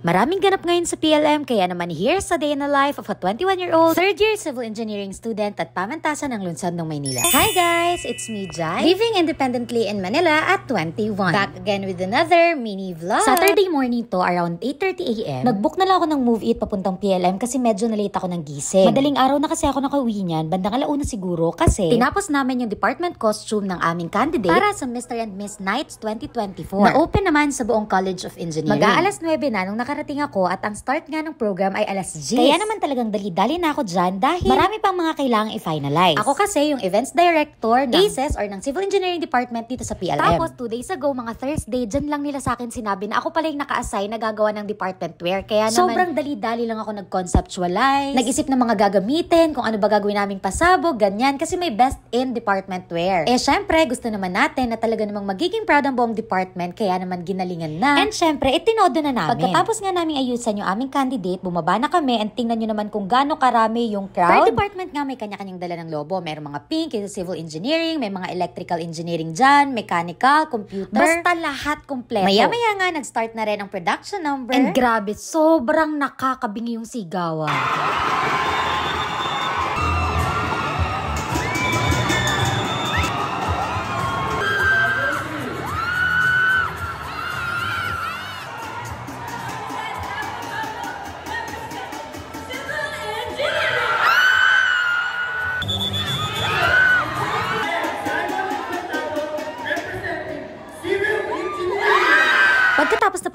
Maraming ganap ngayon sa PLM, kaya naman here's a day in the life of a 21-year-old third-year civil engineering student at pamantasan ng lungsod ng Maynila. Hi guys! It's me, Jai, living independently in Manila at 21. Back again with another mini vlog. Saturday morning to, around 8:30 AM. Nag-book na lang ako ng Move It papuntang PLM kasi medyo na-late ako ng gising. Madaling araw na kasi ako nakauwi niyan, bandang alauna siguro kasi tinapos namin yung department costume ng aming candidate para sa Mr. and Miss Nights 2024. Na-open naman sa buong College of Engineering. Mag-aalas 9 na nung nakarating ako at ang start nga ng program ay alas 10. Kaya naman talagang dali-dali na ako dyan dahil marami pang mga kailangang i-finalize. Ako kasi yung events director ng ACES or ng Civil Engineering Department dito sa PLM. Tapos 2 days ago, mga Thursday, dyan lang nila sa akin sinabi na ako pala yung naka-assign na gagawa ng department wear. Kaya naman sobrang dali-dali lang ako nag-conceptualize, nag-isip ng mga gagamitin, kung ano ba gagawin naming pasabog, ganyan, kasi may best in department wear. Eh syempre, gusto naman natin na talaga namang magiging proud ang buong department, kaya naman ginalingan na. And syempre, itinodo na namin. Pagkatapos nga namin ayusan yung aming candidate, bumaba na kami and tingnan nyo naman kung gaano karami yung crowd. Per department nga may kanya-kanyang dala ng lobo. Merong mga pink, yung civil engineering, may mga electrical engineering dyan, mechanical, computer. Basta lahat kompleto. Maya-maya nga nag-start na rin ang production number. And grabe, sobrang nakakabingi yung sigawan.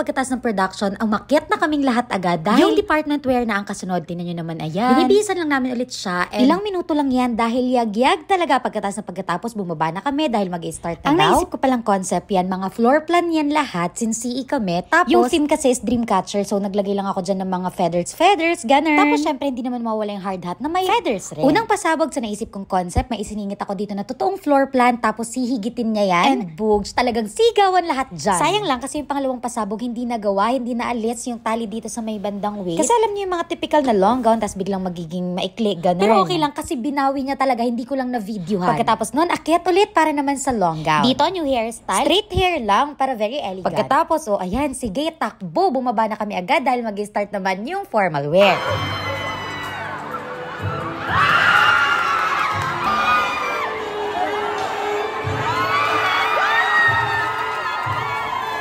Pagkatapos ng production, ang makyat na kaming lahat agad dahil yung department wear na ang kasunod. Tinan nyo naman, ayan. Binibisan lang namin ulit siya. Ilang minuto lang yan dahil yag-yag talaga. Pagkatapos bumaba na kami dahil mag-start na daw. Ang naisip ko palang concept yan, mga floor plan yan lahat since CE kami. Tapos yung theme kasi is Dreamcatcher, so naglagay lang ako dyan ng mga feathers, ganun. Tapos syempre hindi naman mawala yung hard hat na may feathers rin. Unang pasabog sa naisip kong concept, may isiningit ako dito na totoong floor plan, tapos hihigitin niya yan. And boogs, talagang sigawan lahat dyan. Sayang lang kasi yung pangalawang pasabog hindi nagawa, hindi naalis yung tali dito sa may bandang waist. Kasi alam niyo yung mga typical na long gown, tapos biglang magiging maikli, ganun. Pero okay lang kasi binawi niya talaga, hindi ko lang na-videohan. Pagkatapos nun, akyat ulit para naman sa long gown. Dito, new hairstyle. Straight hair lang para very elegant. Pagkatapos, ayan, sige, takbo, bumaba na kami agad dahil mag-start naman yung formal wear.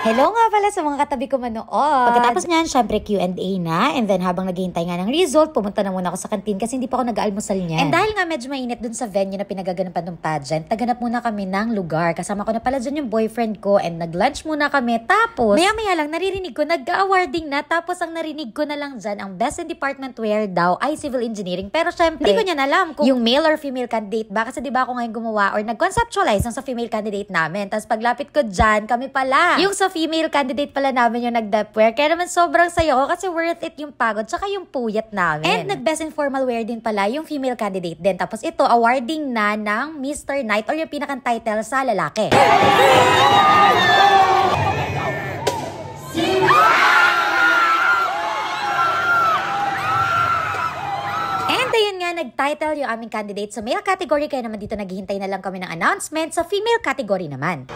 Hello nga pala sa mga katabi ko manood. Pagkatapos niyan, syempre Q&A na. And then habang naghihintay nga ng result, pumunta na muna ako sa kantin kasi hindi pa ako nag-aalmusal niyan. And dahil nga medyo mainit dun sa venue na pinagaganapan ng pageant, taganap muna kami ng lugar. Kasama ko na pala dyan yung boyfriend ko and nag-lunch muna kami. Tapos, maya-maya lang naririnig ko, nag-awarding na. Tapos ang narinig ko na lang dyan, ang best in department wear daw ay civil engineering. Pero syempre, hindi ko niyan alam kung yung male or female candidate ba. Kasi diba ako ngayon gumawa or nag-conceptualize ng sa female candidate namin. Tapos paglapit ko dyan, kami pala. Yung sa female candidate pala namin yung nag-dep wear. Kaya naman sobrang sayo ko kasi worth it yung pagod tsaka yung puyat namin. And nag-best in formal wear din pala yung female candidate din. Tapos ito, awarding na ng Mr. Night or yung pinakang title sa lalaki. And ayun nga, nag-title yung aming candidate sa male category. Kaya naman dito naghihintay na lang kami ng announcement sa female category naman.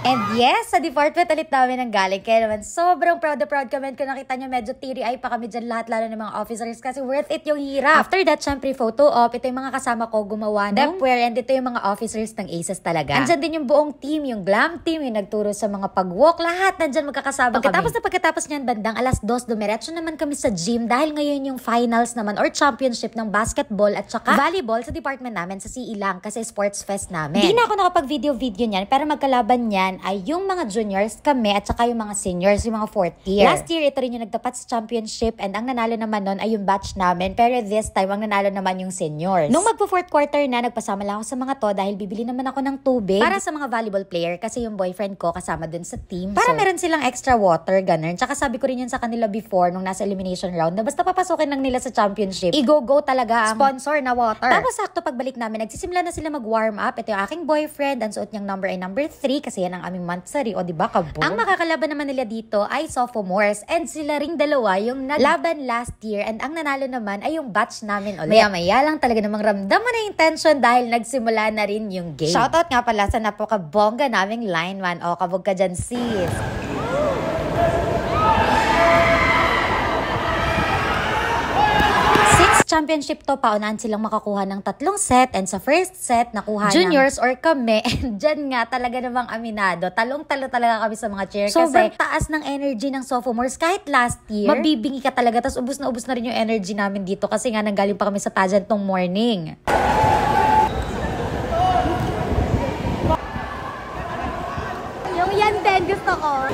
And yes, sa department ulit namin ang galing. Kaya naman sobrang proud na proud kami. Kung nakita nyo, medyo teary-eye pa kami dyan lahat, lalo ng mga officers kasi worth it yung hirap. After that, syempre photo op, ito yung mga kasama ko gumawa ng wear and ito yung mga officers ng ACES talaga. Andyan din yung buong team, yung glam team, yung nagturo sa mga pag-walk, lahat nandyan magkakasama kami. Pagkatapos niyan, bandang alas 2, dumiretso naman kami sa gym dahil ngayon yung finals naman or championship ng basketball at saka volleyball sa department namin sa CE lang kasi sports fest namin. Hindi na ako nakapag-video niyan, pero magkalaban niyan ay yung mga juniors kami at saka yung mga seniors, yung mga 4th year. Last year, ito rin yung nagtapat sa championship and ang nanalo naman nun ay yung batch namin. Pero this time, ang nanalo naman yung seniors. Nung magpo-4th quarter na, nagpasama lang ako sa mga to dahil bibili naman ako ng tubig para sa mga volleyball player kasi yung boyfriend ko kasama dun sa team. Para meron silang extra water, ganun. Tsaka sabi ko rin yun sa kanila before nung nasa elimination round na basta papasukin lang nila sa championship, i-go-go talaga ang sponsor na water. Tapos sakto pagbalik namin, nagsisimula na sila mag-warm up. Ito yung aking boyfriend, ang suot niyang number ay number 3 kasi yan ang aming monthsary, o diba kabog? Ang makakalaban naman nila dito ay sophomores, and sila ring dalawa yung naglaban last year, and ang nanalo naman ay yung batch namin ulit. Maya-maya lang talaga namang ramdaman na yung tension dahil nagsimula na rin yung game. Shoutout nga pala sa napakabongga naming lineman. O, kabog ka dyan, sis. Championship to, paunahan silang makakuha ng 3 set, and sa first set nakuha juniors or kami, and dyan nga talaga namang aminado, talong-talo talaga kami sa mga chair. Sobrang taas ng energy ng sophomores. Kahit last year, mabibingi ka talaga, tapos ubus na rin yung energy namin dito kasi nga nanggaling pa kami sa pageant tong morning. Yung yan din gusto ko.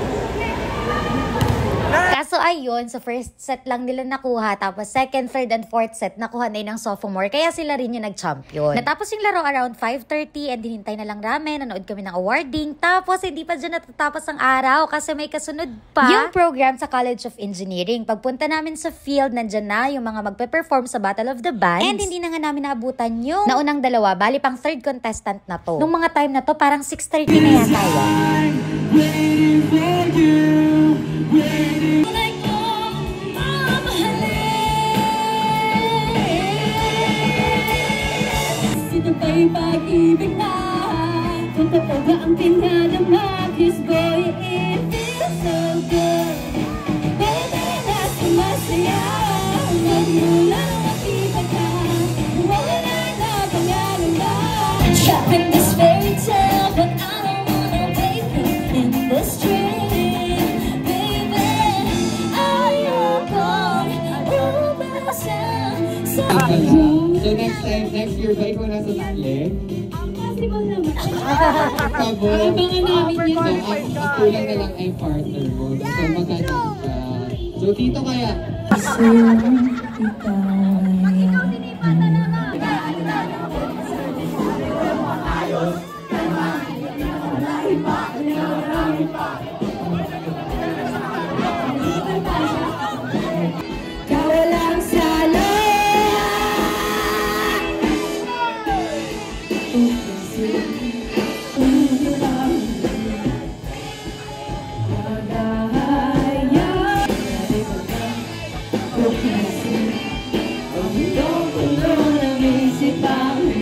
Kaso ayun, sa first set lang nila nakuha, tapos second, third, and fourth set nakuha na yun ng sophomore, kaya sila rin yung nag-champion. Natapos yung laro around 5:30, and dinintay na lang namin, nanood kami ng awarding, tapos hindi pa dyan natatapos ang araw kasi may kasunod pa yung program sa College of Engineering. Pagpunta namin sa field, nandyan na yung mga magpe-perform sa Battle of the Bands, and hindi na nga namin naabutan yung naunang dalawa, bali pang third contestant na to. Nung mga time na to, parang 6:30 na yata yun. Ay pag-ibig na kung totoo ba ang pinadama, kiss boy, it feels so good. Baby, nasa masaya, magmula makita ka, wala na pangalaga. Trapped in this fairy tale, but I don't wanna wake up in this dream. Baby, ayoko umasan sa So next year ba ikaw nasa takle? possible naman. Kabog. Abangan namin yun. So, ang kulang na lang ay partner mo. So magkano ka? So dito kaya? Kawalang sala.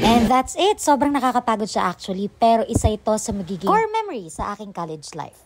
And that's it. Sobrang nakakapagod siya actually, pero isa ito sa magiging core memory sa aking college life.